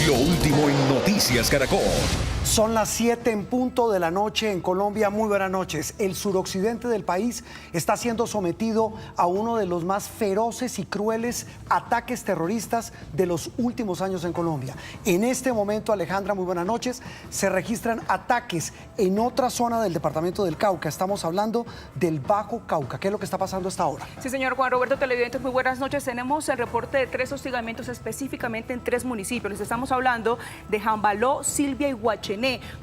Lo último en Noticias Caracol. Son las 7 en punto de la noche en Colombia. Muy buenas noches. El suroccidente del país está siendo sometido a uno de los más feroces y crueles ataques terroristas de los últimos años en Colombia. En este momento, Alejandra, muy buenas noches, se registran ataques en otra zona del departamento del Cauca. Estamos hablando del Bajo Cauca. ¿Qué es lo que está pasando hasta ahora? Sí, señor Juan Roberto, televidentes, muy buenas noches. Tenemos el reporte de 3 hostigamientos específicamente en 3 municipios. Les estamos hablando de Jambaló, Silvia y Guachené.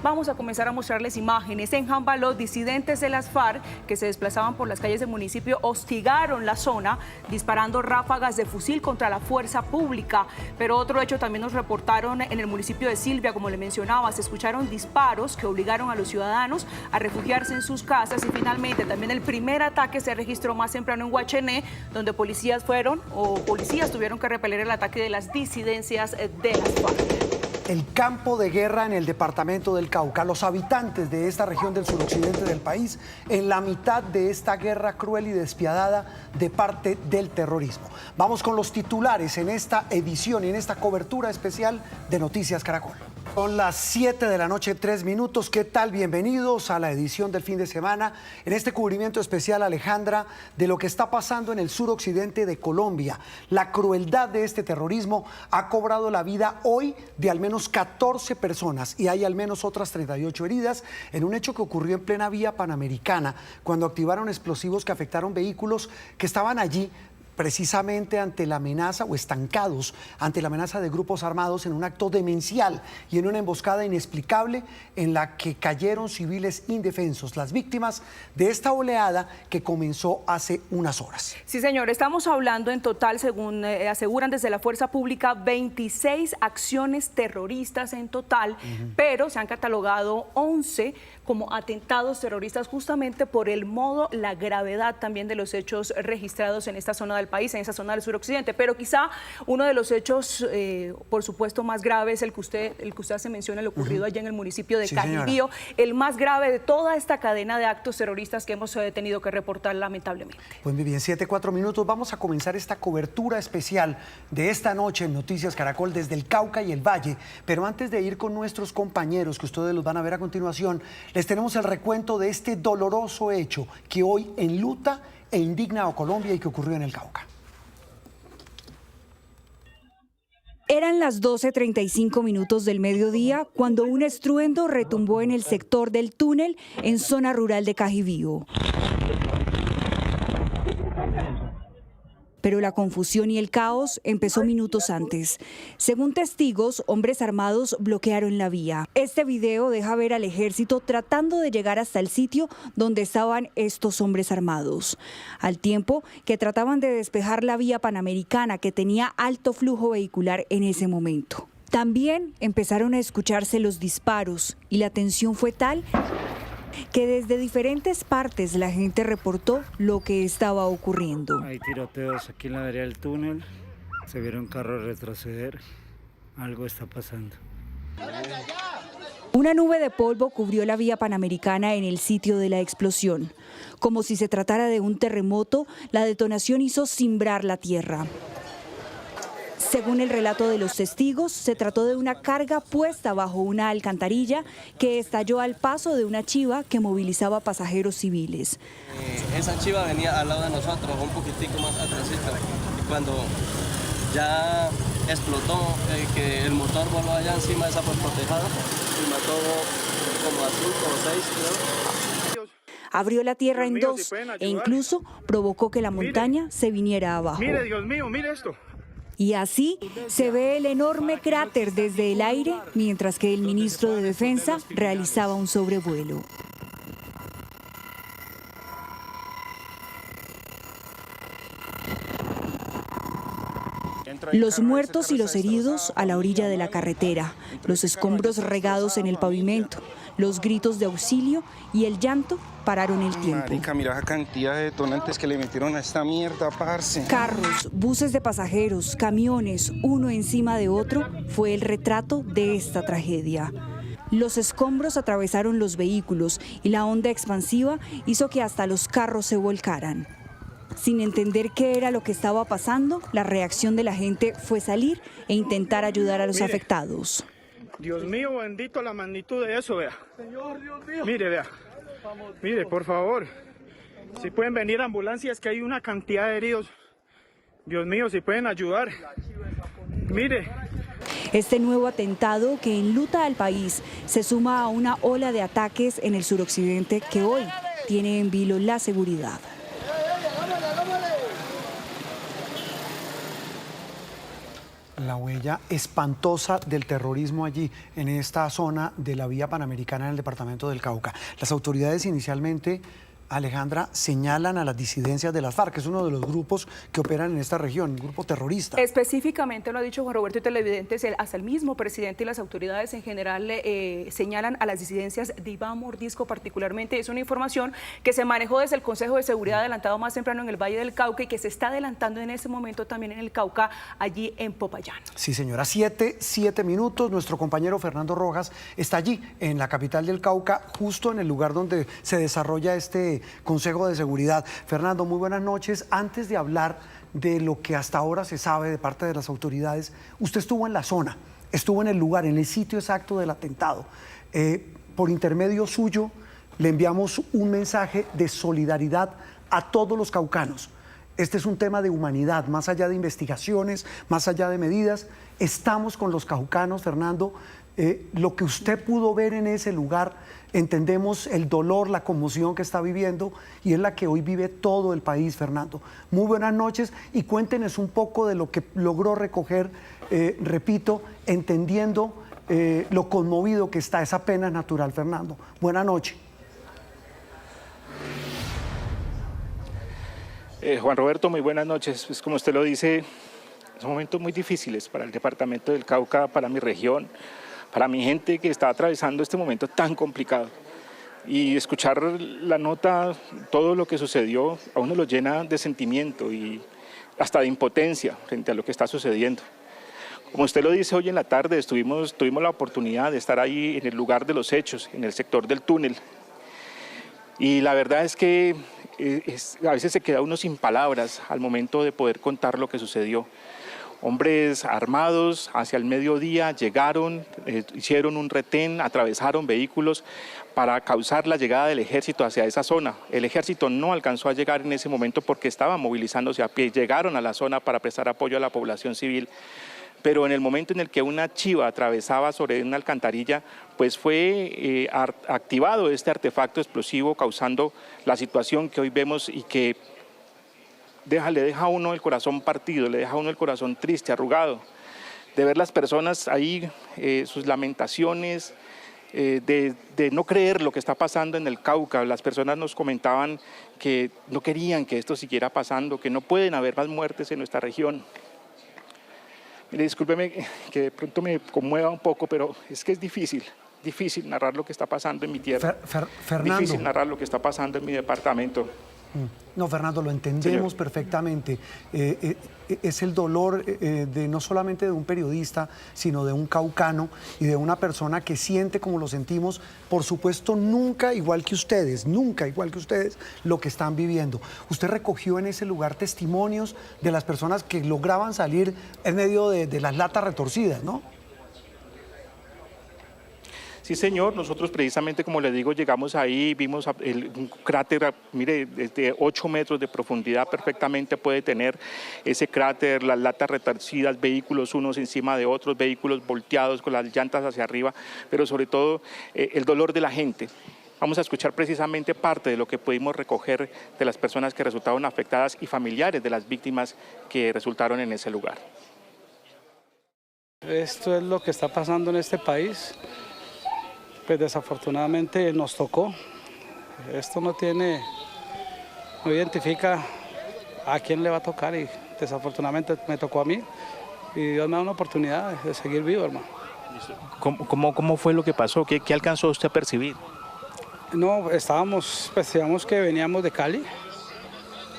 Vamos a comenzar a mostrarles imágenes. En Jambaló, disidentes de las FARC que se desplazaban por las calles del municipio hostigaron la zona disparando ráfagas de fusil contra la fuerza pública. Pero otro hecho también nos reportaron en el municipio de Silvia, como le mencionaba, se escucharon disparos que obligaron a los ciudadanos a refugiarse en sus casas. Y finalmente también el primer ataque se registró más temprano en Guachené, donde policías tuvieron que repeler el ataque de las disidencias de las FARC. El campo de guerra en el departamento del Cauca. Los habitantes de esta región del suroccidente del país en la mitad de esta guerra cruel y despiadada de parte del terrorismo. Vamos con los titulares en esta edición y en esta cobertura especial de Noticias Caracol. Son las 7 de la noche, 3 minutos. ¿Qué tal? Bienvenidos a la edición del fin de semana. En este cubrimiento especial, Alejandra, de lo que está pasando en el suroccidente de Colombia. La crueldad de este terrorismo ha cobrado la vida hoy de al menos 14 personas y hay al menos otras 38 heridas en un hecho que ocurrió en plena vía panamericana, cuando activaron explosivos que afectaron vehículos que estaban allí precisamente ante la amenaza o estancados ante la amenaza de grupos armados en un acto demencial y en una emboscada inexplicable en la que cayeron civiles indefensos, las víctimas de esta oleada que comenzó hace unas horas. Sí, señor, estamos hablando en total, según aseguran desde la Fuerza Pública, 26 acciones terroristas en total, pero se han catalogado 11 como atentados terroristas justamente por el modo, la gravedad también de los hechos registrados en esta zona del país, en esa zona del suroccidente. Pero quizá uno de los hechos, por supuesto, más grave es el que usted hace mención, el ocurrido allá en el municipio de Cajibío, el más grave de toda esta cadena de actos terroristas que hemos tenido que reportar lamentablemente. Pues muy bien, 7:04 minutos. Vamos a comenzar esta cobertura especial de esta noche en Noticias Caracol desde el Cauca y el Valle. Pero antes de ir con nuestros compañeros, que ustedes los van a ver a continuación, les tenemos el recuento de este doloroso hecho que hoy enluta e indigna a Colombia y que ocurrió en el Cauca. Eran las 12:35 minutos del mediodía cuando un estruendo retumbó en el sector del túnel en zona rural de Cajibío. Pero la confusión y el caos empezó minutos antes. Según testigos, hombres armados bloquearon la vía. Este video deja ver al ejército tratando de llegar hasta el sitio donde estaban estos hombres armados, al tiempo que trataban de despejar la vía panamericana que tenía alto flujo vehicular en ese momento. También empezaron a escucharse los disparos y la tensión fue tal que desde diferentes partes la gente reportó lo que estaba ocurriendo. Hay tiroteos aquí en la vereda del túnel, se vieron carros retroceder, algo está pasando. Una nube de polvo cubrió la vía panamericana en el sitio de la explosión. Como si se tratara de un terremoto, la detonación hizo cimbrar la tierra. Según el relato de los testigos, se trató de una carga puesta bajo una alcantarilla que estalló al paso de una chiva que movilizaba pasajeros civiles. Esa chiva venía al lado de nosotros, un poquitico más atrásito, y cuando ya explotó, que el motor voló allá encima de esa protejada y mató como a 5 o 6, creo. Abrió la tierra en dos e incluso provocó que la montaña se viniera abajo. Mire, Dios mío, mire esto. Y así se ve el enorme cráter desde el aire, mientras que el ministro de Defensa realizaba un sobrevuelo. Los muertos y los heridos a la orilla de la carretera, los escombros regados en el pavimento, los gritos de auxilio y el llanto pararon el tiempo. Marica, mira la cantidad de detonantes que le metieron a esta mierda, parce. Carros, buses de pasajeros, camiones, uno encima de otro, fue el retrato de esta tragedia. Los escombros atravesaron los vehículos y la onda expansiva hizo que hasta los carros se volcaran. Sin entender qué era lo que estaba pasando, la reacción de la gente fue salir e intentar ayudar a los afectados. Dios mío, bendito la magnitud de eso, vea. Señor, Dios mío. Mire, vea. Mire, por favor. Si pueden venir ambulancias, que hay una cantidad de heridos. Dios mío, si pueden ayudar. Mire. Este nuevo atentado que enluta al país se suma a una ola de ataques en el suroccidente que hoy tiene en vilo la seguridad. La huella espantosa del terrorismo allí, en esta zona de la vía panamericana en el departamento del Cauca. Las autoridades inicialmente, Alejandra, señalan a las disidencias de las FARC, que es uno de los grupos que operan en esta región, un grupo terrorista. Específicamente lo ha dicho Juan Roberto y televidentes, hasta el mismo presidente y las autoridades en general señalan a las disidencias de Iván Mordisco particularmente. Es una información que se manejó desde el Consejo de Seguridad adelantado más temprano en el Valle del Cauca y que se está adelantando en ese momento también en el Cauca, allí en Popayán. Sí, señora, 7 minutos. Nuestro compañero Fernando Rojas está allí, en la capital del Cauca, justo en el lugar donde se desarrolla este Consejo de Seguridad. Fernando, muy buenas noches. Antes de hablar de lo que hasta ahora se sabe de parte de las autoridades, usted estuvo en la zona, estuvo en el lugar, en el sitio exacto del atentado. Por intermedio suyo, le enviamos un mensaje de solidaridad a todos los caucanos. Este es un tema de humanidad, más allá de investigaciones, más allá de medidas. Estamos con los caucanos, Fernando. Lo que usted pudo ver en ese lugar, entendemos el dolor, la conmoción que está viviendo y es la que hoy vive todo el país, Fernando. Muy buenas noches y cuéntenos un poco de lo que logró recoger, repito, entendiendo lo conmovido que está. Esa pena es natural, Fernando. Buenas noches. Juan Roberto, muy buenas noches. Pues como usted lo dice, son momentos muy difíciles para el departamento del Cauca, para mi región, para mi gente que está atravesando este momento tan complicado. Y escuchar la nota, todo lo que sucedió, a uno lo llena de sentimiento y hasta de impotencia frente a lo que está sucediendo. Como usted lo dice, hoy en la tarde tuvimos la oportunidad de estar ahí en el lugar de los hechos, en el sector del túnel. Y la verdad es que a veces se queda uno sin palabras al momento de poder contar lo que sucedió. Hombres armados hacia el mediodía llegaron, hicieron un retén, atravesaron vehículos para causar la llegada del ejército hacia esa zona. El ejército no alcanzó a llegar en ese momento porque estaba movilizándose a pie. Llegaron a la zona para prestar apoyo a la población civil. Pero en el momento en el que una chiva atravesaba sobre una alcantarilla, pues fue activado este artefacto explosivo, causando la situación que hoy vemos y que le deja a uno el corazón partido, le deja a uno el corazón triste, arrugado, de ver las personas ahí, sus lamentaciones, de no creer lo que está pasando en el Cauca. Las personas nos comentaban que no querían que esto siguiera pasando, que no pueden haber más muertes en nuestra región. Mire, discúlpeme que de pronto me conmueva un poco, pero es que es difícil narrar lo que está pasando en mi tierra. Fernando. Difícil narrar lo que está pasando en mi departamento. No, Fernando, lo entendemos perfectamente. Es el dolor de no solamente de un periodista, sino de un caucano y de una persona que siente como lo sentimos, por supuesto, nunca igual que ustedes, lo que están viviendo. Usted recogió en ese lugar testimonios de las personas que lograban salir en medio de las latas retorcidas, ¿no? Sí, señor, nosotros precisamente, como le digo, llegamos ahí, vimos un cráter, mire, de 8 metros de profundidad perfectamente puede tener ese cráter, las latas retorcidas, vehículos unos encima de otros, vehículos volteados con las llantas hacia arriba, pero sobre todo el dolor de la gente. Vamos a escuchar precisamente parte de lo que pudimos recoger de las personas que resultaron afectadas y familiares de las víctimas que resultaron en ese lugar. Esto es lo que está pasando en este país. Pues desafortunadamente nos tocó. Esto no identifica a quién le va a tocar y desafortunadamente me tocó a mí y Dios me da una oportunidad de seguir vivo, hermano. ¿Cómo fue lo que pasó? ¿Qué alcanzó usted a percibir? No, digamos que veníamos de Cali,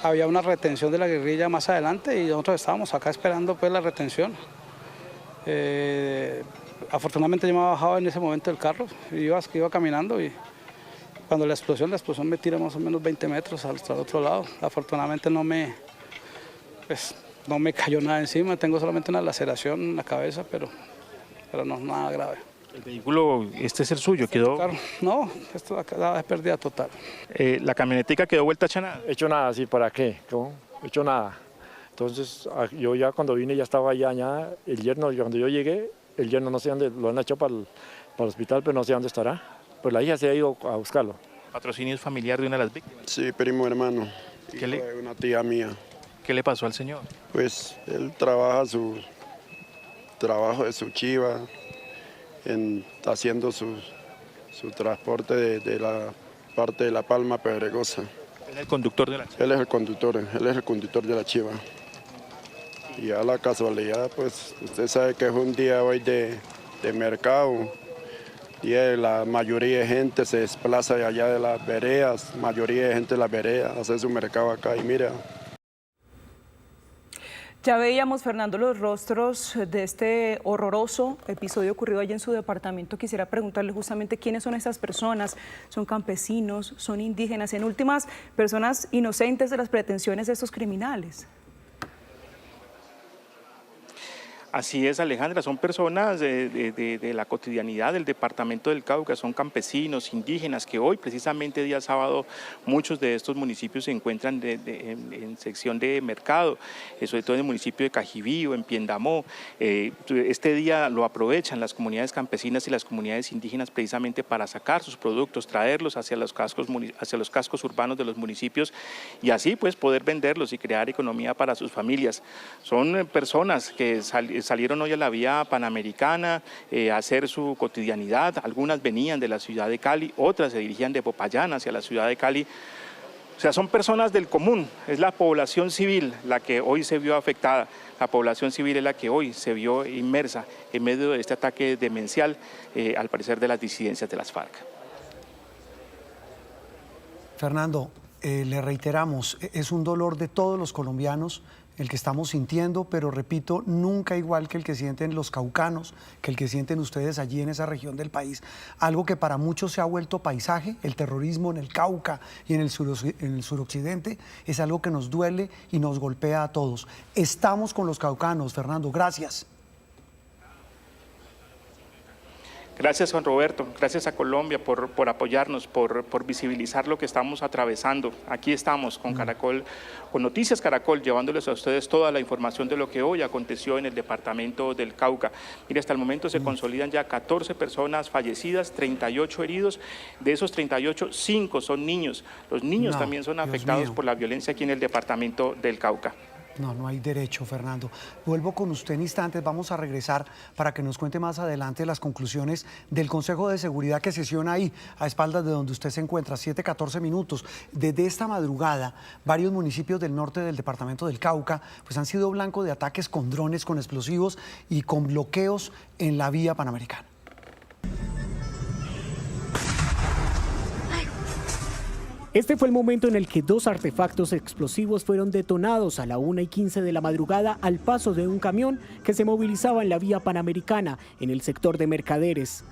había una retención de la guerrilla más adelante y nosotros estábamos acá esperando pues la retención. Afortunadamente yo me había bajado en ese momento del carro, iba caminando y Cuando la explosión me tira más o menos 20 metros hasta el otro lado. Afortunadamente no me cayó nada encima, tengo solamente una laceración en la cabeza, pero no, nada grave. ¿El vehículo, este es el suyo, quedó? Claro, no, esto acá es pérdida total. ¿La camionetica quedó vuelta hecha nada? Hecho nada, sí, ¿para qué? ¿Cómo? Hecho nada. Entonces, yo ya cuando vine ya estaba allá, el yerno, cuando yo llegué, el yerno no sé dónde, lo han hecho para el hospital, pero no sé dónde estará. Pues la hija se ha ido a buscarlo. ¿Patrocinio es familiar de una de las víctimas? Sí, primo hermano. Una tía mía. ¿Qué le pasó al señor? Pues él trabaja su trabajo de su chiva, haciendo su transporte de la parte de La Palma Pedregosa. ¿Es el conductor de la chiva? Él es el conductor de la chiva. Y a la casualidad, pues usted sabe que es un día hoy de mercado. Y la mayoría de gente se desplaza de allá de las veredas, mayoría de gente de las veredas, hace su mercado acá y mira. Ya veíamos, Fernando, los rostros de este horroroso episodio ocurrido allí en su departamento. Quisiera preguntarle justamente quiénes son estas personas. ¿Son campesinos? ¿Son indígenas? En últimas, personas inocentes de las pretensiones de estos criminales. Así es, Alejandra, son personas de la cotidianidad del departamento del Cauca, son campesinos, indígenas, que hoy, precisamente día sábado, muchos de estos municipios se encuentran en sección de mercado, sobre todo en el municipio de Cajibío, en Piendamó. Este día lo aprovechan las comunidades campesinas y las comunidades indígenas precisamente para sacar sus productos, traerlos hacia los cascos urbanos de los municipios y así pues poder venderlos y crear economía para sus familias. Son personas que salieron hoy a la vía panamericana a hacer su cotidianidad. Algunas venían de la ciudad de Cali, otras se dirigían de Popayán hacia la ciudad de Cali. O sea, son personas del común, es la población civil la que hoy se vio afectada. La población civil es la que hoy se vio inmersa en medio de este ataque demencial, al parecer de las disidencias de las FARC. Fernando, le reiteramos, es un dolor de todos los colombianos el que estamos sintiendo, pero repito, nunca igual que el que sienten los caucanos, que el que sienten ustedes allí en esa región del país. Algo que para muchos se ha vuelto paisaje, el terrorismo en el Cauca y en el suroccidente, es algo que nos duele y nos golpea a todos. Estamos con los caucanos, Fernando, gracias. Gracias, Juan Roberto, gracias a Colombia por apoyarnos, por visibilizar lo que estamos atravesando. Aquí estamos con Caracol, con Noticias Caracol, llevándoles a ustedes toda la información de lo que hoy aconteció en el departamento del Cauca. Mire, hasta el momento se consolidan ya 14 personas fallecidas, 38 heridos. De esos 38, 5 son niños. Los niños también son afectados por la violencia aquí en el departamento del Cauca. No hay derecho, Fernando. Vuelvo con usted en instantes, vamos a regresar para que nos cuente más adelante las conclusiones del Consejo de Seguridad que sesiona ahí, a espaldas de donde usted se encuentra, 7:14 minutos. Desde esta madrugada, varios municipios del norte del departamento del Cauca pues han sido blanco de ataques con drones, con explosivos y con bloqueos en la vía panamericana. Este fue el momento en el que 2 artefactos explosivos fueron detonados a la 1:15 de la madrugada al paso de un camión que se movilizaba en la vía panamericana, en el sector de Mercaderes.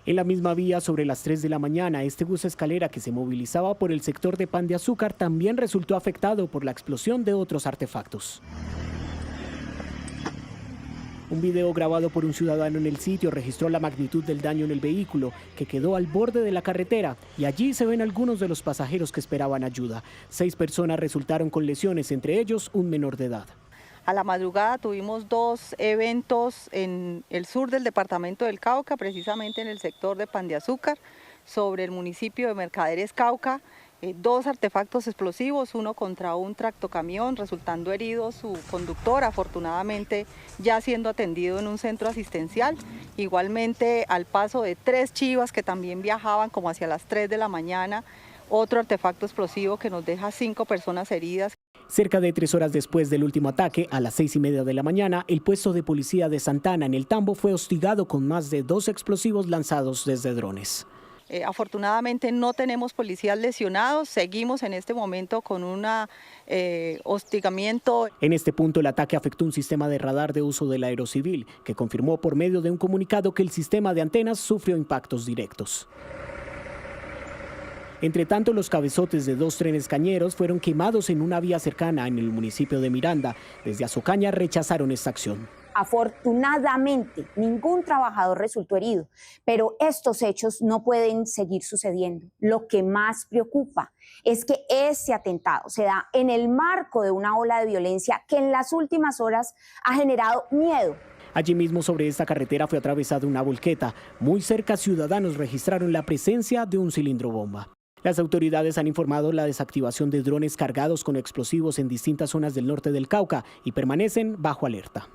En la misma vía, sobre las 3 de la mañana, este bus escalera que se movilizaba por el sector de Pan de Azúcar también resultó afectado por la explosión de otros artefactos. Un video grabado por un ciudadano en el sitio registró la magnitud del daño en el vehículo, que quedó al borde de la carretera, y allí se ven algunos de los pasajeros que esperaban ayuda. 6 personas resultaron con lesiones, entre ellos un menor de edad. A la madrugada tuvimos 2 eventos en el sur del departamento del Cauca, precisamente en el sector de Pan de Azúcar, sobre el municipio de Mercaderes, Cauca. 2 artefactos explosivos, uno contra un tractocamión, resultando herido su conductor, afortunadamente ya siendo atendido en un centro asistencial. Igualmente al paso de 3 chivas que también viajaban como hacia las 3 de la mañana, otro artefacto explosivo que nos deja 5 personas heridas. Cerca de 3 horas después del último ataque, a las 6:30 de la mañana, el puesto de policía de Santana en el Tambo fue hostigado con más de 2 explosivos lanzados desde drones. Afortunadamente no tenemos policías lesionados, seguimos en este momento con un hostigamiento. En este punto el ataque afectó un sistema de radar de uso del Aerocivil, que confirmó por medio de un comunicado que el sistema de antenas sufrió impactos directos. Entre tanto, los cabezotes de 2 trenes cañeros fueron quemados en una vía cercana en el municipio de Miranda. Desde Azocaña rechazaron esta acción. Afortunadamente, ningún trabajador resultó herido, pero estos hechos no pueden seguir sucediendo. Lo que más preocupa es que este atentado se da en el marco de una ola de violencia que en las últimas horas ha generado miedo. Allí mismo sobre esta carretera fue atravesada una volqueta. Muy cerca, ciudadanos registraron la presencia de un cilindro bomba. Las autoridades han informado la desactivación de drones cargados con explosivos en distintas zonas del norte del Cauca y permanecen bajo alerta.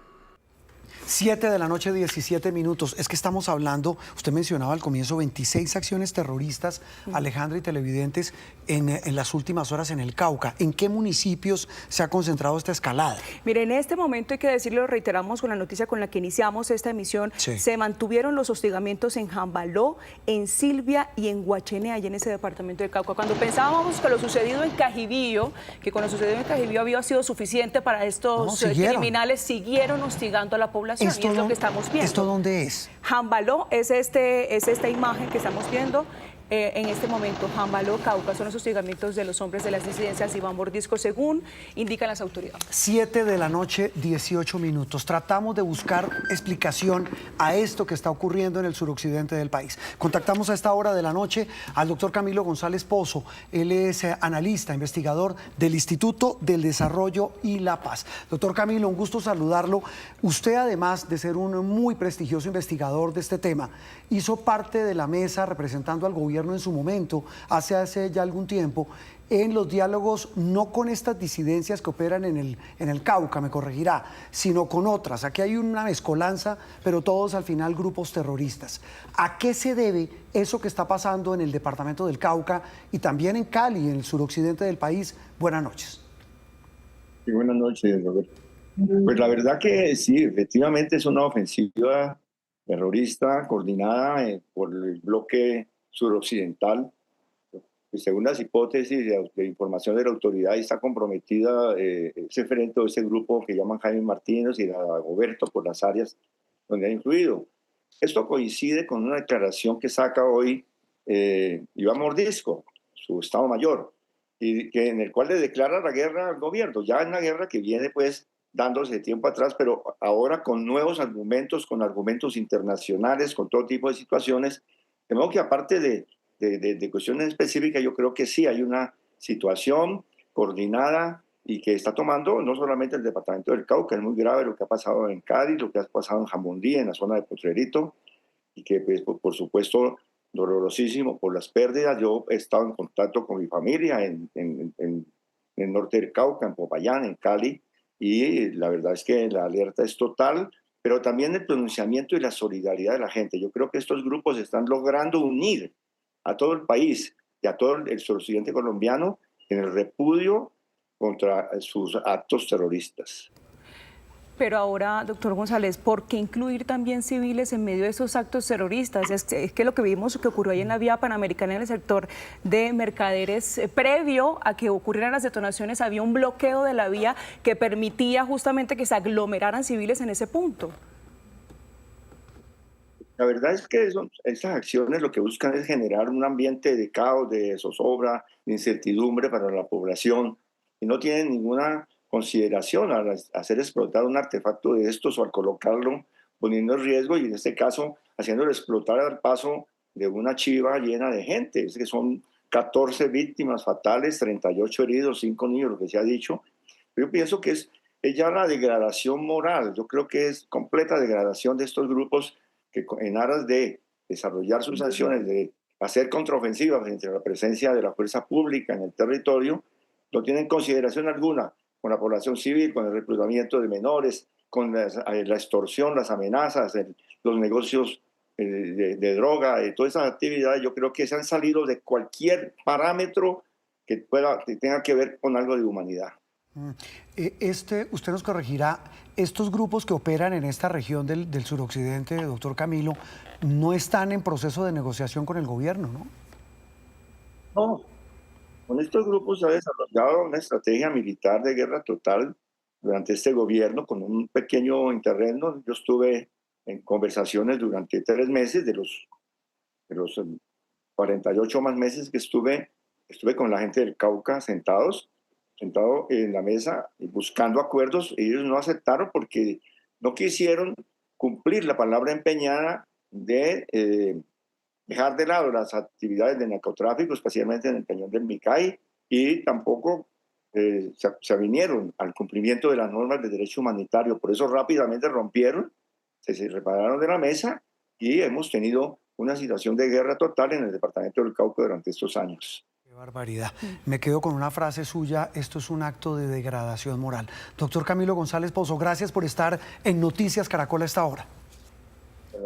7 de la noche, 17 minutos. Es que estamos hablando, usted mencionaba al comienzo, 26 acciones terroristas, Alejandra y televidentes, en las últimas horas en el Cauca. ¿En qué municipios se ha concentrado esta escalada? Mire, en este momento hay que decirlo, reiteramos con la noticia con la que iniciamos esta emisión, se mantuvieron los hostigamientos en Jambaló, en Silvia y en Guachené, allá en ese departamento del Cauca. Cuando pensábamos que lo sucedido en Cajibío, que con lo sucedido en Cajibío había sido suficiente para estos criminales, siguieron hostigando a la población. Y es lo que estamos viendo. ¿Esto dónde es? Jambaló es esta imagen que estamos viendo. En este momento, Jambaló, Cauca, son los hostigamientos de los hombres de las disidencias Iván Mordisco, según indican las autoridades. 7 de la noche, 18 minutos. Tratamos de buscar explicación a esto que está ocurriendo en el suroccidente del país. Contactamos a esta hora de la noche al doctor Camilo González Pozo. Él es analista, investigador del Instituto del Desarrollo y la Paz. Doctor Camilo, un gusto saludarlo. Usted, además de ser un muy prestigioso investigador de este tema, hizo parte de la mesa representando al gobierno en su momento, hace ya algún tiempo, en los diálogos no con estas disidencias que operan en el Cauca, me corregirá, sino con otras. Aquí hay una mezcolanza, pero todos al final grupos terroristas. ¿A qué se debe eso que está pasando en el departamento del Cauca y también en Cali, en el suroccidente del país? Buenas noches. Sí, buenas noches, Roberto. Pues la verdad que sí, efectivamente es una ofensiva terrorista coordinada por el bloque suroccidental. Pues según las hipótesis de información de la autoridad, está comprometida ese frente o ese grupo que llaman Jaime Martínez y Dagoberto por las áreas donde ha influido. Esto coincide con una declaración que saca hoy Iván Mordisco, su Estado Mayor, y que en el cual le declara la guerra al gobierno. Ya en una guerra que viene pues dándose de tiempo atrás, pero ahora con nuevos argumentos, con argumentos internacionales, con todo tipo de situaciones. De modo que aparte de cuestiones específicas, yo creo que sí hay una situación coordinada y que está tomando no solamente el departamento del Cauca, es muy grave lo que ha pasado en Cádiz, lo que ha pasado en Jamundí, en la zona de Potrerito, y que pues, por supuesto dolorosísimo por las pérdidas. Yo he estado en contacto con mi familia en el norte del Cauca, en Popayán, en Cali, y la verdad es que la alerta es total, pero también el pronunciamiento y la solidaridad de la gente. Yo creo que estos grupos están logrando unir a todo el país y a todo el suroccidente colombiano en el repudio contra sus actos terroristas. Pero ahora, doctor González, ¿por qué incluir también civiles en medio de esos actos terroristas? Es que lo que vimos que ocurrió ahí en la vía Panamericana, en el sector de Mercaderes, previo a que ocurrieran las detonaciones, había un bloqueo de la vía que permitía justamente que se aglomeraran civiles en ese punto. La verdad es que estas acciones lo que buscan es generar un ambiente de caos, de zozobra, de incertidumbre para la población, y no tienen ninguna consideración al hacer explotar un artefacto de estos o al colocarlo poniendo en riesgo, y en este caso haciéndolo explotar al paso de una chiva llena de gente. Es que son 14 víctimas fatales, 38 heridos, 5 niños, lo que se ha dicho. Yo pienso que es ya la degradación moral. Yo creo que es completa degradación de estos grupos que en aras de desarrollar sus acciones, de hacer contraofensivas frente a la presencia de la fuerza pública en el territorio, no tienen consideración alguna con la población civil, con el reclutamiento de menores, con la extorsión, las amenazas, los negocios de droga, todas esas actividades. Yo creo que se han salido de cualquier parámetro que tenga que ver con algo de humanidad. Usted nos corregirá, estos grupos que operan en esta región del suroccidente, doctor Camilo, no están en proceso de negociación con el gobierno, ¿no? No, con estos grupos se ha desarrollado una estrategia militar de guerra total durante este gobierno con un pequeño interregno. Yo estuve en conversaciones durante 3 meses, de los 48 más meses que estuve con la gente del Cauca sentado en la mesa y buscando acuerdos. Ellos no aceptaron porque no quisieron cumplir la palabra empeñada de dejar de lado las actividades de narcotráfico, especialmente en el Peñón del Micay, y tampoco se avinieron al cumplimiento de las normas de derecho humanitario. Por eso rápidamente rompieron, se separaron de la mesa y hemos tenido una situación de guerra total en el departamento del Cauca durante estos años. Qué barbaridad. Me quedo con una frase suya: esto es un acto de degradación moral. Doctor Camilo González Pozo, gracias por estar en Noticias Caracol a esta hora.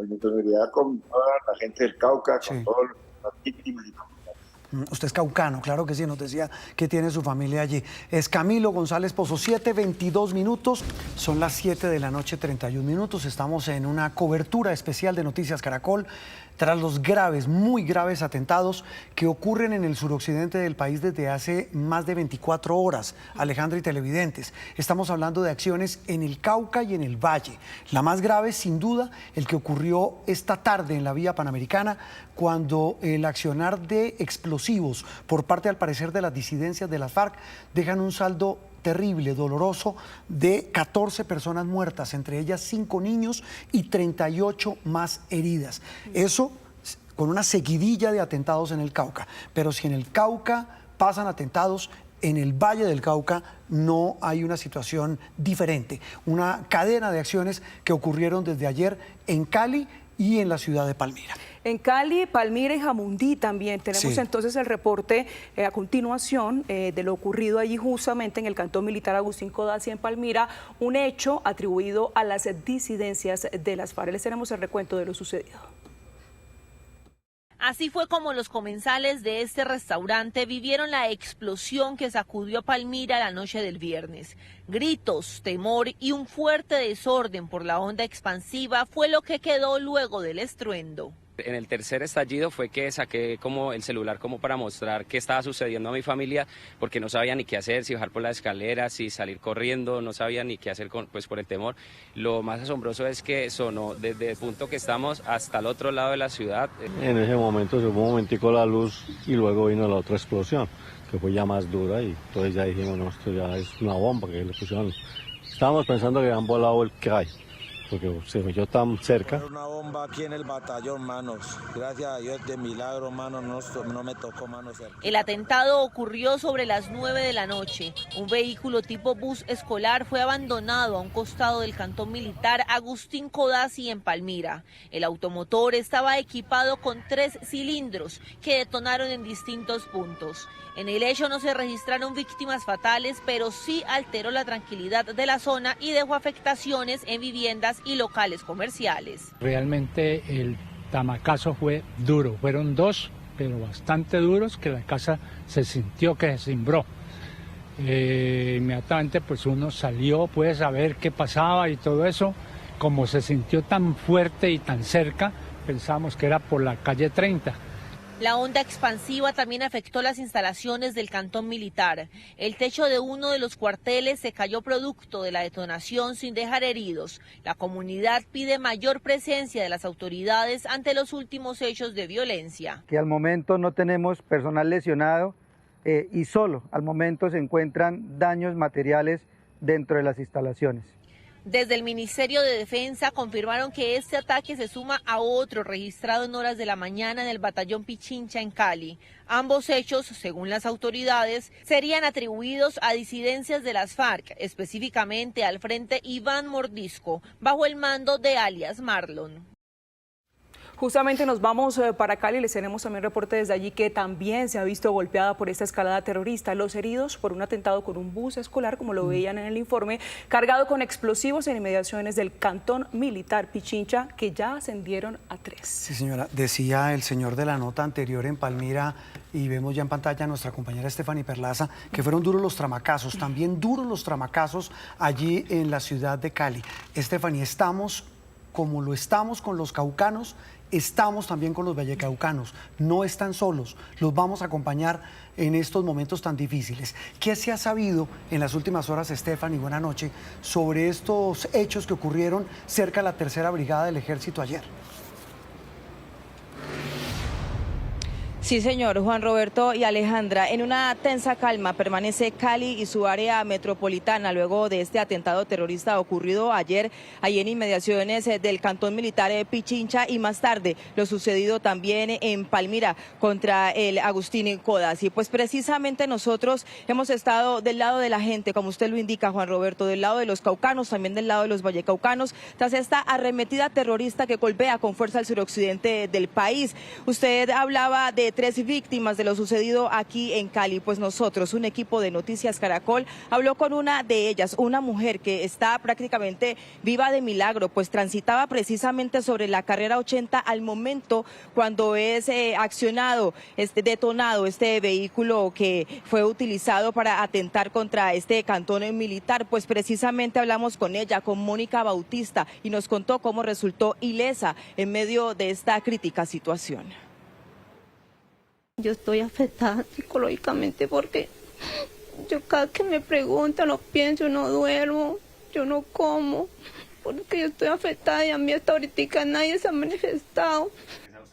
Mi solidaridad con toda la gente del Cauca, con todas las víctimas y familiares. Usted es caucano, claro que sí, nos decía que tiene su familia allí. Es Camilo González Pozo, 7:22 minutos, son las 7 de la noche, 31 minutos. Estamos en una cobertura especial de Noticias Caracol tras los graves, muy graves atentados que ocurren en el suroccidente del país desde hace más de 24 horas. Alejandra y televidentes, estamos hablando de acciones en el Cauca y en el Valle. La más grave, sin duda, el que ocurrió esta tarde en la vía Panamericana, cuando el accionar de explosivos por parte, al parecer, de las disidencias de las FARC dejan un saldo terrible, doloroso, de 14 personas muertas, entre ellas 5 niños y 38 más heridas. Eso con una seguidilla de atentados en el Cauca. Pero si en el Cauca pasan atentados, en el Valle del Cauca no hay una situación diferente. Una cadena de acciones que ocurrieron desde ayer en Cali y en la ciudad de Palmira. En Cali, Palmira y Jamundí también tenemos entonces el reporte a continuación de lo ocurrido allí justamente en el cantón militar Agustín Codazzi en Palmira, un hecho atribuido a las disidencias de las FARC. Les tenemos el recuento de lo sucedido. Así fue como los comensales de este restaurante vivieron la explosión que sacudió a Palmira la noche del viernes. Gritos, temor y un fuerte desorden por la onda expansiva fue lo que quedó luego del estruendo. En el tercer estallido fue que saqué como el celular como para mostrar qué estaba sucediendo a mi familia, porque no sabía ni qué hacer, si bajar por las escaleras, si salir corriendo, no sabía ni qué hacer pues por el temor. Lo más asombroso es que sonó desde el punto que estamos hasta el otro lado de la ciudad. En ese momento se fue un momentico la luz y luego vino la otra explosión, que fue ya más dura, y entonces ya dijimos, no, esto ya es una bomba que le pusieron. Estábamos pensando que habían volado el CRAI, porque se metió tan cerca. Una bomba aquí en el batallón, manos. Gracias a Dios, de milagro, manos, no me tocó, manos. El atentado ocurrió sobre las 9 de la noche. Un vehículo tipo bus escolar fue abandonado a un costado del cantón militar Agustín Codazzi en Palmira. El automotor estaba equipado con 3 cilindros que detonaron en distintos puntos. En el hecho no se registraron víctimas fatales, pero sí alteró la tranquilidad de la zona y dejó afectaciones en viviendas y locales comerciales. Realmente el tamacazo fue duro, fueron 2, pero bastante duros, que la casa se sintió que se cimbró. Inmediatamente pues uno salió, puede saber qué pasaba y todo eso. Como se sintió tan fuerte y tan cerca, pensamos que era por la calle 30. La onda expansiva también afectó las instalaciones del cantón militar. El techo de uno de los cuarteles se cayó producto de la detonación sin dejar heridos. La comunidad pide mayor presencia de las autoridades ante los últimos hechos de violencia. Que al momento no tenemos personal lesionado y solo al momento se encuentran daños materiales dentro de las instalaciones. Desde el Ministerio de Defensa confirmaron que este ataque se suma a otro registrado en horas de la mañana en el batallón Pichincha en Cali. Ambos hechos, según las autoridades, serían atribuidos a disidencias de las FARC, específicamente al Frente Iván Mordisco, bajo el mando de alias Marlon. Justamente nos vamos para Cali, les tenemos también reporte desde allí que también se ha visto golpeada por esta escalada terrorista. Los heridos por un atentado con un bus escolar, como lo veían en el informe, cargado con explosivos en inmediaciones del cantón militar Pichincha, que ya ascendieron a 3. Sí, señora, decía el señor de la nota anterior en Palmira, y vemos ya en pantalla a nuestra compañera Stephanie Perlaza, que fueron duros los tramacazos, también duros los tramacazos allí en la ciudad de Cali. Stephanie, estamos como lo estamos con los caucanos, estamos también con los vallecaucanos, no están solos, los vamos a acompañar en estos momentos tan difíciles. ¿Qué se ha sabido en las últimas horas, Stephanie, buena noche, sobre estos hechos que ocurrieron cerca de la 3ª Brigada del Ejército ayer? Sí, señor, Juan Roberto y Alejandra, en una tensa calma permanece Cali y su área metropolitana luego de este atentado terrorista ocurrido ayer ahí en inmediaciones del cantón militar Pichincha y más tarde lo sucedido también en Palmira contra el Agustín Codas. Y pues precisamente nosotros hemos estado del lado de la gente, como usted lo indica, Juan Roberto, del lado de los caucanos, también del lado de los vallecaucanos, tras esta arremetida terrorista que golpea con fuerza el suroccidente del país. Usted hablaba de 3 víctimas de lo sucedido aquí en Cali. Pues nosotros, un equipo de Noticias Caracol, habló con una de ellas, una mujer que está prácticamente viva de milagro, pues transitaba precisamente sobre la carrera 80 al momento cuando es detonado este vehículo que fue utilizado para atentar contra este cantón militar. Pues precisamente hablamos con ella, con Mónica Bautista, y nos contó cómo resultó ilesa en medio de esta crítica situación. Yo estoy afectada psicológicamente porque yo cada que me preguntan, no pienso, no duermo, yo no como, porque yo estoy afectada y a mí hasta ahorita nadie se ha manifestado.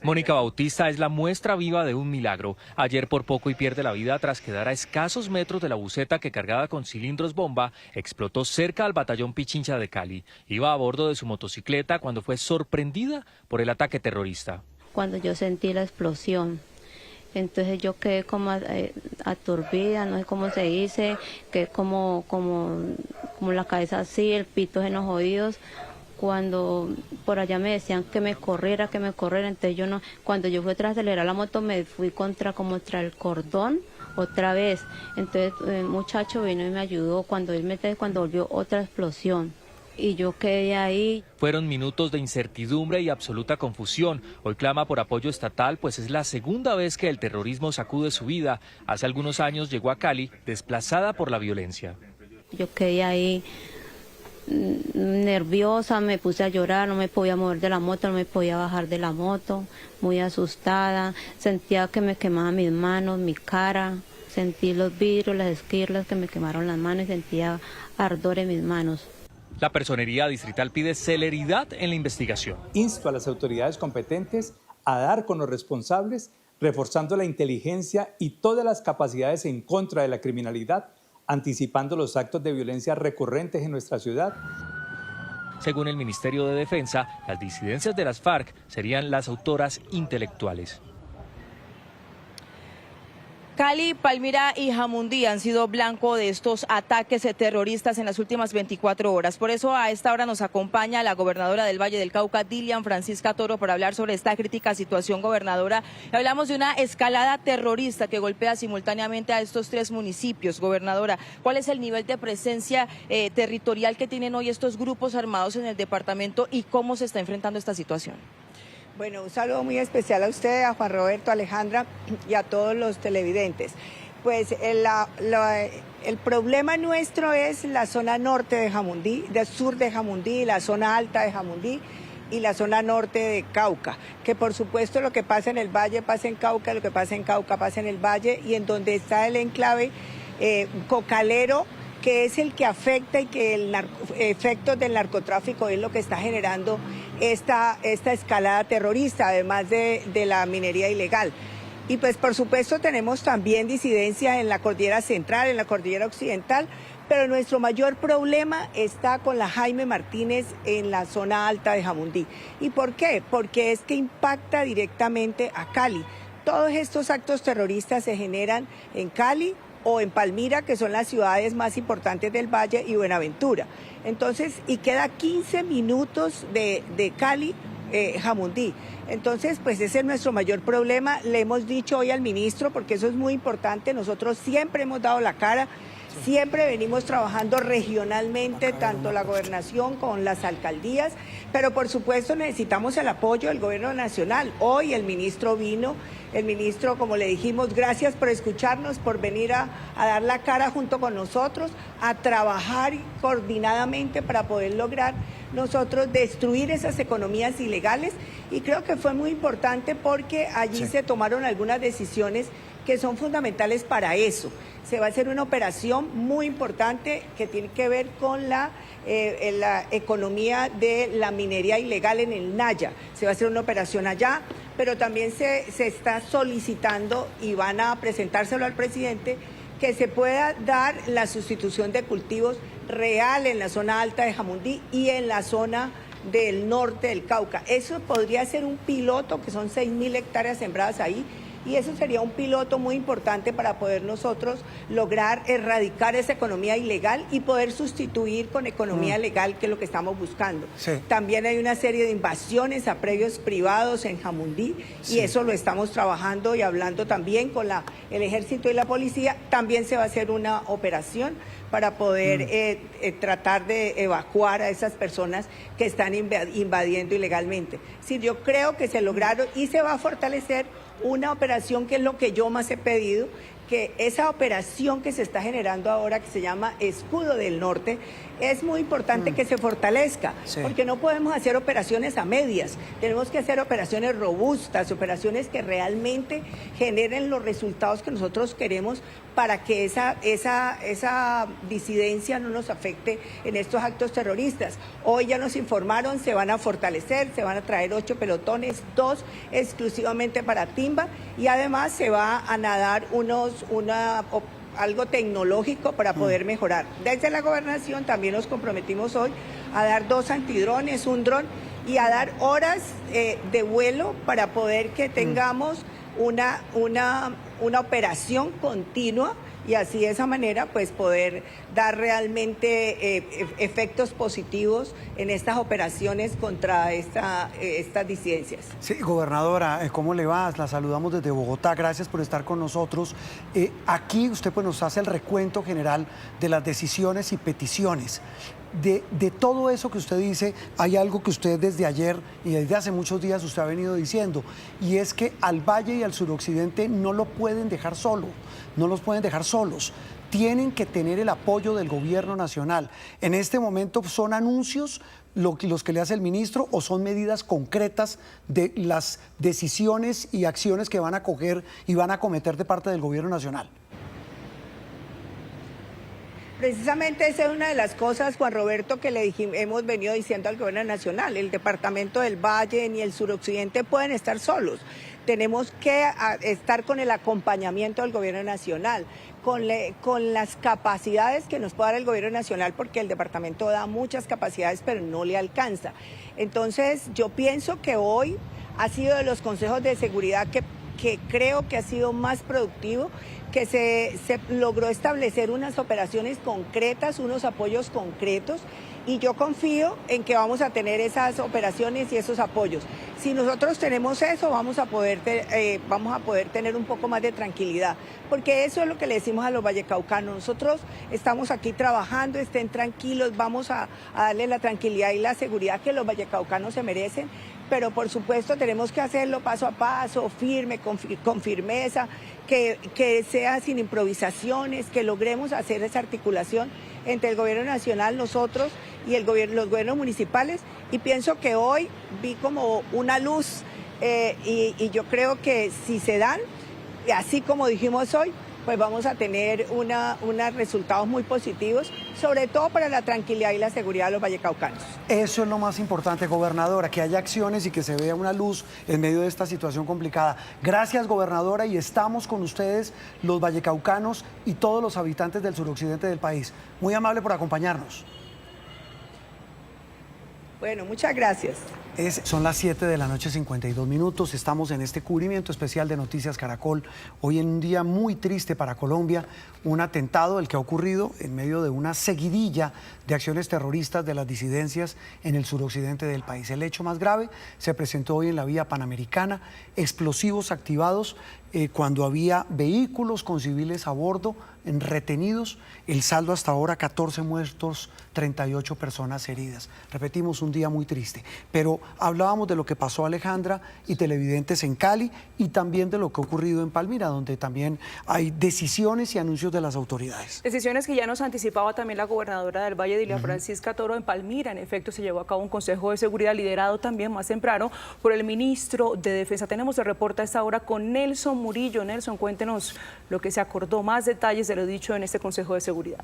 Mónica Bautista es la muestra viva de un milagro. Ayer por poco y pierde la vida tras quedar a escasos metros de la buseta que cargada con cilindros bomba explotó cerca al batallón Pichincha de Cali. Iba a bordo de su motocicleta cuando fue sorprendida por el ataque terrorista. Cuando yo sentí la explosión, entonces yo quedé como aturdida, no sé cómo se dice, que como la cabeza así, el pito en los oídos. Cuando por allá me decían que me corriera, entonces yo no, cuando yo fui a acelerar la moto me fui contra el cordón otra vez. Entonces el muchacho vino y me ayudó cuando volvió otra explosión. Y yo quedé ahí. Fueron minutos de incertidumbre y absoluta confusión. Hoy clama por apoyo estatal, pues es la segunda vez que el terrorismo sacude su vida. Hace algunos años llegó a Cali desplazada por la violencia. Yo quedé ahí nerviosa, me puse a llorar, no me podía mover de la moto, no me podía bajar de la moto, muy asustada. Sentía que me quemaban mis manos, mi cara. Sentí los vidrios, las esquirlas que me quemaron las manos y sentía ardor en mis manos. La Personería Distrital pide celeridad en la investigación. Insto a las autoridades competentes a dar con los responsables, reforzando la inteligencia y todas las capacidades en contra de la criminalidad, anticipando los actos de violencia recurrentes en nuestra ciudad. Según el Ministerio de Defensa, las disidencias de las FARC serían las autoras intelectuales. Cali, Palmira y Jamundí han sido blanco de estos ataques terroristas en las últimas 24 horas. Por eso a esta hora nos acompaña la gobernadora del Valle del Cauca, Dilian Francisca Toro, para hablar sobre esta crítica situación, gobernadora. Hablamos de una escalada terrorista que golpea simultáneamente a estos 3 municipios. Gobernadora, ¿cuál es el nivel de presencia territorial que tienen hoy estos grupos armados en el departamento y cómo se está enfrentando esta situación? Bueno, un saludo muy especial a usted, a Juan Roberto, a Alejandra y a todos los televidentes. Pues el problema nuestro es la zona norte de Jamundí, del sur de Jamundí, la zona alta de Jamundí y la zona norte de Cauca, que por supuesto lo que pasa en el valle pasa en Cauca, lo que pasa en Cauca pasa en el valle, y en donde está el enclave cocalero, que es el que afecta y que el efecto del narcotráfico es lo que está generando esta escalada terrorista, además de la minería ilegal. Y pues por supuesto tenemos también disidencia en la cordillera central, en la cordillera occidental, pero nuestro mayor problema está con la Jaime Martínez en la zona alta de Jamundí. ¿Y por qué? Porque es que impacta directamente a Cali. Todos estos actos terroristas se generan en Cali o en Palmira, que son las ciudades más importantes del Valle, y Buenaventura. Entonces, y queda 15 minutos de Cali Jamundí. Entonces, pues ese es nuestro mayor problema. Le hemos dicho hoy al ministro, porque eso es muy importante, nosotros siempre hemos dado la cara. Siempre venimos trabajando regionalmente, tanto la gobernación con las alcaldías, pero por supuesto necesitamos el apoyo del gobierno nacional. Hoy el ministro vino, el ministro, como le dijimos, gracias por escucharnos, por venir a dar la cara junto con nosotros, a trabajar coordinadamente para poder lograr nosotros destruir esas economías ilegales, y creo que fue muy importante porque allí se tomaron algunas decisiones que son fundamentales para eso. Se va a hacer una operación muy importante que tiene que ver con la economía de la minería ilegal en el Naya. Se va a hacer una operación allá, pero también se está solicitando, y van a presentárselo al presidente, que se pueda dar la sustitución de cultivos real en la zona alta de Jamundí y en la zona del norte del Cauca. Eso podría ser un piloto, que son 6.000 hectáreas sembradas ahí, y eso sería un piloto muy importante para poder nosotros lograr erradicar esa economía ilegal y poder sustituir con economía legal, que es lo que estamos buscando. Sí. También hay una serie de invasiones a predios privados en Jamundí, y eso lo estamos trabajando y hablando también con el ejército y la policía. También se va a hacer una operación para poder tratar de evacuar a esas personas que están invadiendo ilegalmente. Sí, yo creo que se lograron, y se va a fortalecer una operación que es lo que yo más he pedido, que esa operación que se está generando ahora, que se llama Escudo del Norte, es muy importante que se fortalezca, porque no podemos hacer operaciones a medias, tenemos que hacer operaciones robustas, operaciones que realmente generen los resultados que nosotros queremos para que esa disidencia no nos afecte en estos actos terroristas. Hoy ya nos informaron, se van a fortalecer, se van a traer 8 pelotones, 2 exclusivamente para timba, y además se va a nadar algo tecnológico para poder mejorar. Desde la gobernación también nos comprometimos hoy a dar 2 antidrones, un dron, y a dar horas de vuelo para poder que tengamos una operación continua, y así de esa manera pues poder dar realmente efectos positivos en estas operaciones contra estas disidencias. Sí, gobernadora, ¿cómo le va? La saludamos desde Bogotá, gracias por estar con nosotros. Aquí usted pues nos hace el recuento general de las decisiones y peticiones. De todo eso que usted dice, hay algo que usted desde ayer y desde hace muchos días usted ha venido diciendo, y es que al Valle y al suroccidente no lo pueden dejar solo, no los pueden dejar solos. Tienen que tener el apoyo del gobierno nacional. En este momento, ¿son anuncios los que le hace el ministro, o son medidas concretas de las decisiones y acciones que van a coger y van a cometer de parte del gobierno nacional? Precisamente esa es una de las cosas, Juan Roberto, que hemos venido diciendo al gobierno nacional. El departamento del Valle ni el suroccidente pueden estar solos. Tenemos que estar con el acompañamiento del gobierno nacional, con las capacidades que nos puede dar el gobierno nacional, porque el departamento da muchas capacidades, pero no le alcanza. Entonces, yo pienso que hoy ha sido de los consejos de seguridad que creo que ha sido más productivo, que se logró establecer unas operaciones concretas, unos apoyos concretos, y yo confío en que vamos a tener esas operaciones y esos apoyos. Si nosotros tenemos eso, vamos a poder tener un poco más de tranquilidad, porque eso es lo que le decimos a los vallecaucanos. Nosotros estamos aquí trabajando, estén tranquilos, vamos a darle la tranquilidad y la seguridad que los vallecaucanos se merecen, pero por supuesto tenemos que hacerlo paso a paso, firme, con firmeza, que sea sin improvisaciones, que logremos hacer esa articulación entre el gobierno nacional, nosotros y los gobiernos municipales, y pienso que hoy vi como una luz, y yo creo que si se dan, así como dijimos hoy, pues vamos a tener unos resultados muy positivos, sobre todo para la tranquilidad y la seguridad de los vallecaucanos. Eso es lo más importante, gobernadora, que haya acciones y que se vea una luz en medio de esta situación complicada. Gracias, gobernadora, y estamos con ustedes, los vallecaucanos y todos los habitantes del suroccidente del país. Muy amable por acompañarnos. Bueno, muchas gracias. Son las 7 de la noche, 52 minutos. Estamos en este cubrimiento especial de Noticias Caracol. Hoy en un día muy triste para Colombia, un atentado, el que ha ocurrido en medio de una seguidilla de acciones terroristas de las disidencias en el suroccidente del país. El hecho más grave se presentó hoy en la vía Panamericana, explosivos activados cuando había vehículos con civiles a bordo, retenidos. El saldo hasta ahora, 14 muertos, 38 personas heridas. Repetimos, un día muy triste. Pero hablábamos de lo que pasó, Alejandra, y televidentes en Cali, y también de lo que ha ocurrido en Palmira, donde también hay decisiones y anuncios de las autoridades. Decisiones que ya nos anticipaba también la gobernadora del Valle, Dilia Francisca Toro. En Palmira, en efecto, se llevó a cabo un consejo de seguridad liderado también más temprano por el ministro de Defensa. Tenemos el reporte a esta hora con Nelson Murillo. Nelson, cuéntenos lo que se acordó, más detalles de lo dicho en este consejo de seguridad.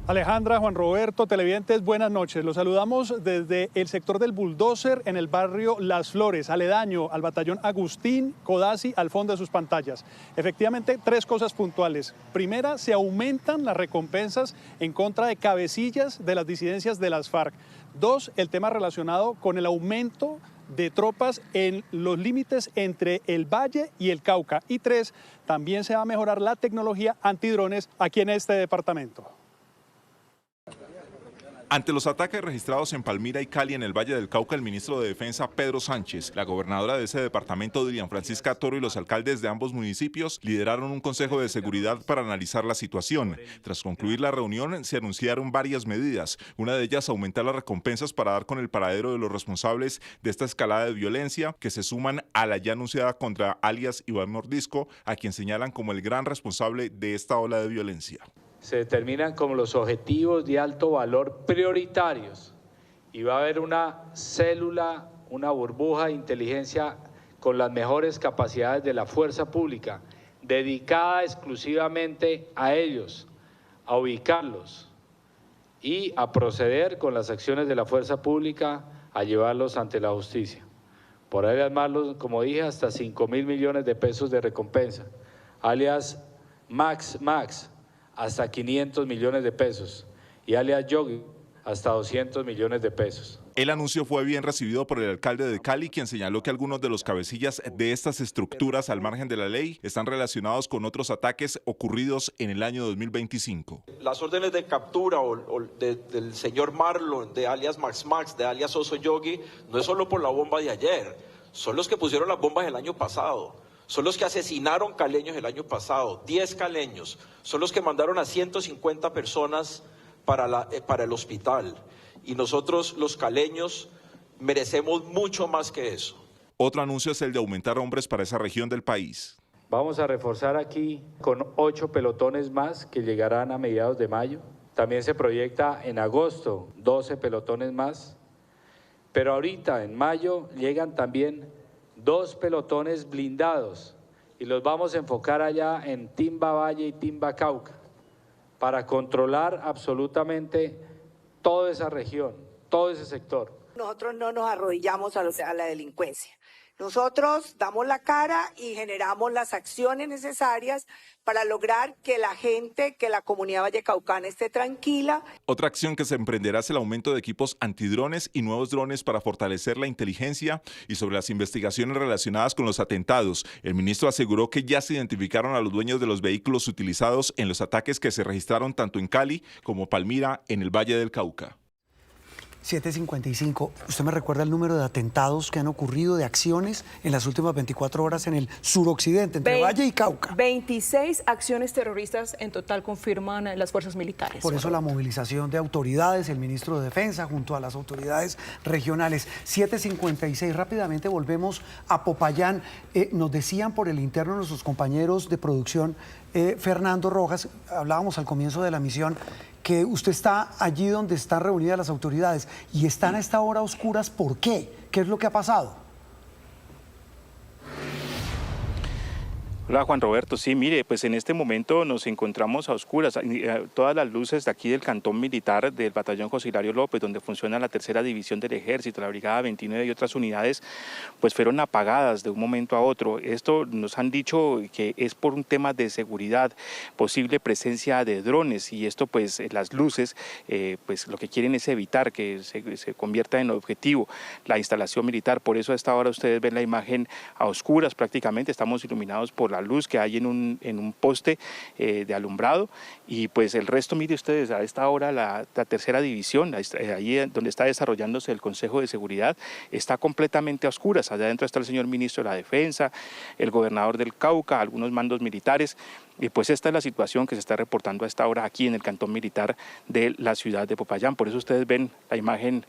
Alejandra, Juan Roberto, televidentes, buenas noches. Los saludamos desde el sector del Bulldozer en el barrio Las Flores, aledaño al batallón Agustín Codazzi, al fondo de sus pantallas. Efectivamente, tres cosas puntuales. Primera, se aumentan las recompensas en contra de cabecillas de las disidencias de las FARC. Dos, el tema relacionado con el aumento de tropas en los límites entre el Valle y el Cauca. Y tres, también se va a mejorar la tecnología antidrones aquí en este departamento. Ante los ataques registrados en Palmira y Cali en el Valle del Cauca, el ministro de Defensa, Pedro Sánchez, la gobernadora de ese departamento, Dilia Francisca Toro, y los alcaldes de ambos municipios lideraron un consejo de seguridad para analizar la situación. Tras concluir la reunión, se anunciaron varias medidas. Una de ellas, aumentar las recompensas para dar con el paradero de los responsables de esta escalada de violencia, que se suman a la ya anunciada contra alias Iván Mordisco, a quien señalan como el gran responsable de esta ola de violencia. Se determinan como los objetivos de alto valor prioritarios y va a haber una célula, una burbuja de inteligencia con las mejores capacidades de la fuerza pública, dedicada exclusivamente a ellos, a ubicarlos y a proceder con las acciones de la fuerza pública a llevarlos ante la justicia. Por ahí armarlos, como dije, hasta 5.000 millones de pesos de recompensa, alias Max, hasta 500 millones de pesos y alias Yogi hasta 200 millones de pesos. El anuncio fue bien recibido por el alcalde de Cali, quien señaló que algunos de los cabecillas de estas estructuras al margen de la ley están relacionados con otros ataques ocurridos en el año 2025. Las órdenes de captura del señor Marlon, de alias Max, de alias Oso Yogi, no es solo por la bomba de ayer, son los que pusieron las bombas el año pasado. Son los que asesinaron caleños el año pasado, 10 caleños. Son los que mandaron a 150 personas para el hospital. Y nosotros, los caleños, merecemos mucho más que eso. Otro anuncio es el de aumentar hombres para esa región del país. Vamos a reforzar aquí con 8 pelotones más que llegarán a mediados de mayo. También se proyecta en agosto 12 pelotones más. Pero ahorita, en mayo, llegan también 2 pelotones blindados y los vamos a enfocar allá en Timba Valle y Timba Cauca para controlar absolutamente toda esa región, todo ese sector. Nosotros no nos arrodillamos a la delincuencia. Nosotros damos la cara y generamos las acciones necesarias para lograr que la gente, que la comunidad vallecaucana esté tranquila. Otra acción que se emprenderá es el aumento de equipos antidrones y nuevos drones para fortalecer la inteligencia y sobre las investigaciones relacionadas con los atentados. El ministro aseguró que ya se identificaron a los dueños de los vehículos utilizados en los ataques que se registraron tanto en Cali como Palmira en el Valle del Cauca. 7:55. ¿Usted me recuerda el número de atentados que han ocurrido, de acciones en las últimas 24 horas en el suroccidente, entre Valle y Cauca? 26 acciones terroristas en total confirman las fuerzas militares. Por eso la movilización de autoridades, el ministro de Defensa junto a las autoridades regionales. 7:56. Rápidamente volvemos a Popayán. Nos decían por el interno nuestros compañeros de producción, Fernando Rojas, hablábamos al comienzo de la misión, que usted está allí donde están reunidas las autoridades y están a esta hora oscuras. ¿Por qué? ¿Qué es lo que ha pasado? Hola Juan Roberto, sí, mire, pues en este momento nos encontramos a oscuras. Todas las luces de aquí del cantón militar del batallón José Hilario López, donde funciona la tercera división del ejército, la brigada 29 y otras unidades, pues fueron apagadas de un momento a otro. Esto nos han dicho que es por un tema de seguridad, posible presencia de drones, y esto pues las luces pues lo que quieren es evitar que se convierta en objetivo la instalación militar. Por eso a esta hora ustedes ven la imagen a oscuras prácticamente, estamos iluminados por la luz que hay en un poste de alumbrado, y pues el resto, mire ustedes, a esta hora la tercera división, ahí donde está desarrollándose el Consejo de Seguridad, está completamente a oscuras. Allá adentro está el señor ministro de la Defensa, el gobernador del Cauca, algunos mandos militares, y pues esta es la situación que se está reportando a esta hora aquí en el cantón militar de la ciudad de Popayán. Por eso ustedes ven la imagen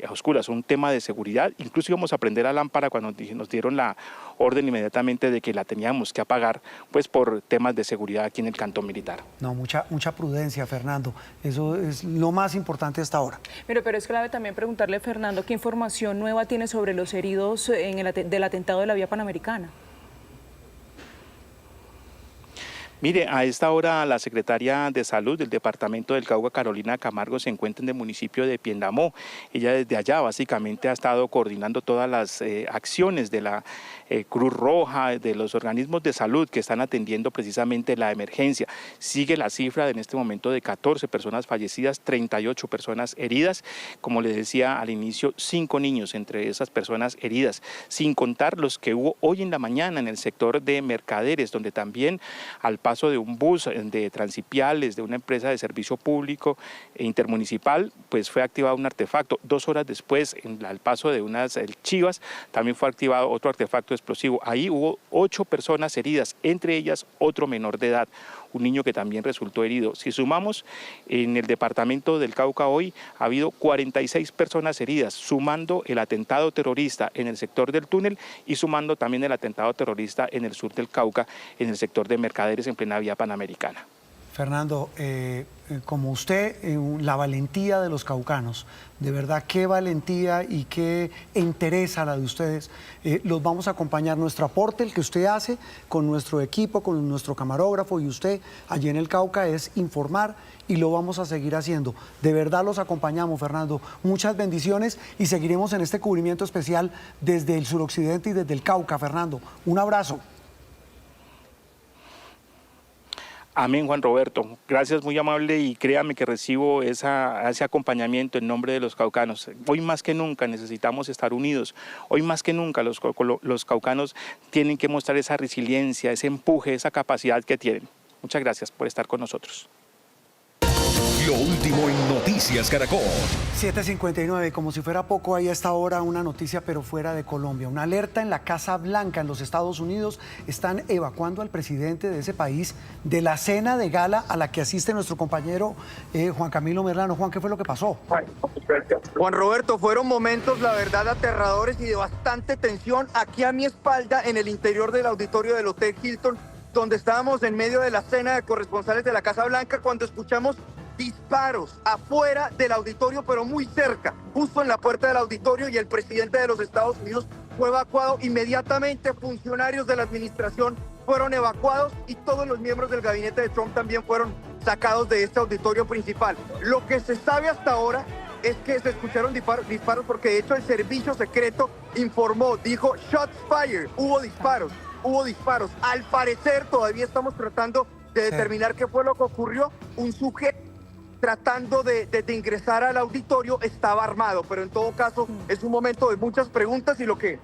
a oscuras, un tema de seguridad. Incluso íbamos a prender la lámpara cuando nos dieron la orden inmediatamente de que la teníamos que apagar, pues por temas de seguridad aquí en el cantón militar. No, mucha prudencia, Fernando. Eso es lo más importante hasta ahora. Pero es clave también preguntarle, Fernando, ¿qué información nueva tiene sobre los heridos del atentado de la vía Panamericana? Mire, a esta hora la secretaria de Salud del departamento del Cauca, Carolina Camargo, se encuentra en el municipio de Piendamó. Ella desde allá básicamente ha estado coordinando todas las acciones de la Cruz Roja, de los organismos de salud que están atendiendo precisamente la emergencia. Sigue la cifra en este momento de 14 personas fallecidas, 38 personas heridas. Como les decía al inicio, 5 niños entre esas personas heridas, sin contar los que hubo hoy en la mañana en el sector de Mercaderes, donde también al paso de un bus de Transipiales, de una empresa de servicio público e intermunicipal, pues fue activado un artefacto. 2 horas después, al paso de unas chivas, también fue activado otro artefacto explosivo. Ahí hubo 8 personas heridas, entre ellas otro menor de edad, un niño que también resultó herido. Si sumamos, en el departamento del Cauca hoy ha habido 46 personas heridas, sumando el atentado terrorista en el sector del túnel y sumando también el atentado terrorista en el sur del Cauca, en el sector de Mercaderes, en plena vía Panamericana. Fernando, como usted, la valentía de los caucanos, de verdad qué valentía y qué interesa la de ustedes. Los vamos a acompañar, nuestro aporte, el que usted hace con nuestro equipo, con nuestro camarógrafo y usted allí en el Cauca es informar, y lo vamos a seguir haciendo. De verdad los acompañamos, Fernando. Muchas bendiciones y seguiremos en este cubrimiento especial desde el suroccidente y desde el Cauca, Fernando. Un abrazo. Amén, Juan Roberto. Gracias, muy amable, y créame que recibo ese acompañamiento en nombre de los caucanos. Hoy más que nunca necesitamos estar unidos. Hoy más que nunca los caucanos tienen que mostrar esa resiliencia, ese empuje, esa capacidad que tienen. Muchas gracias por estar con nosotros. Lo último en Noticias Caracol. 7:59, como si fuera poco, hay a esta hora una noticia, pero fuera de Colombia. Una alerta en la Casa Blanca, en los Estados Unidos. Están evacuando al presidente de ese país de la cena de gala a la que asiste nuestro compañero Juan Camilo Merlano. Juan, ¿qué fue lo que pasó? Juan Roberto, fueron momentos, la verdad, aterradores y de bastante tensión aquí a mi espalda, en el interior del auditorio del Hotel Hilton, donde estábamos en medio de la cena de corresponsales de la Casa Blanca, cuando escuchamos disparos afuera del auditorio, pero muy cerca, justo en la puerta del auditorio, y el presidente de los Estados Unidos fue evacuado. Inmediatamente funcionarios de la administración fueron evacuados y todos los miembros del gabinete de Trump también fueron sacados de este auditorio principal. Lo que se sabe hasta ahora es que se escucharon disparos porque de hecho el servicio secreto informó, dijo shots fired, hubo disparos. Al parecer todavía estamos tratando de determinar qué fue lo que ocurrió. Un sujeto tratando de ingresar al auditorio estaba armado, pero en todo caso es un momento de muchas preguntas, y lo que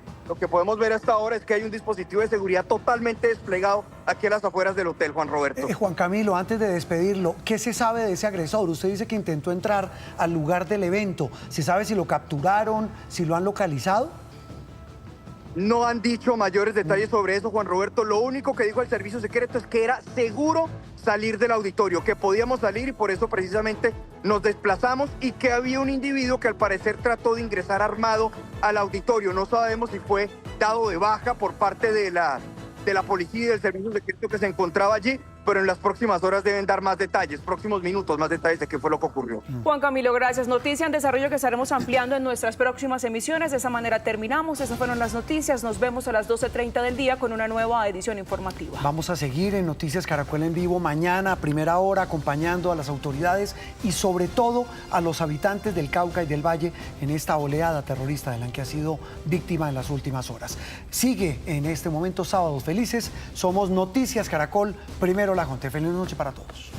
podemos ver hasta ahora es que hay un dispositivo de seguridad totalmente desplegado aquí a las afueras del hotel, Juan Roberto. Juan Camilo, antes de despedirlo, ¿qué se sabe de ese agresor? Usted dice que intentó entrar al lugar del evento. ¿Se sabe si lo capturaron, si lo han localizado? No han dicho mayores detalles sobre eso, Juan Roberto. Lo único que dijo el servicio secreto es que era seguro salir del auditorio, que podíamos salir, y por eso precisamente nos desplazamos, y que había un individuo que al parecer trató de ingresar armado al auditorio. No sabemos si fue dado de baja por parte de la policía y del servicio secreto que se encontraba allí, pero en las próximas horas deben dar más detalles, próximos minutos, más detalles de qué fue lo que ocurrió. Juan Camilo, gracias. Noticia en desarrollo que estaremos ampliando en nuestras próximas emisiones. De esa manera terminamos. Esas fueron las noticias. Nos vemos a las 12:30 del día con una nueva edición informativa. Vamos a seguir en Noticias Caracol en vivo mañana a primera hora, acompañando a las autoridades y sobre todo a los habitantes del Cauca y del Valle en esta oleada terrorista de la que ha sido víctima en las últimas horas. Sigue en este momento Sábados Felices. Somos Noticias Caracol, primero la gente. Feliz noche para todos.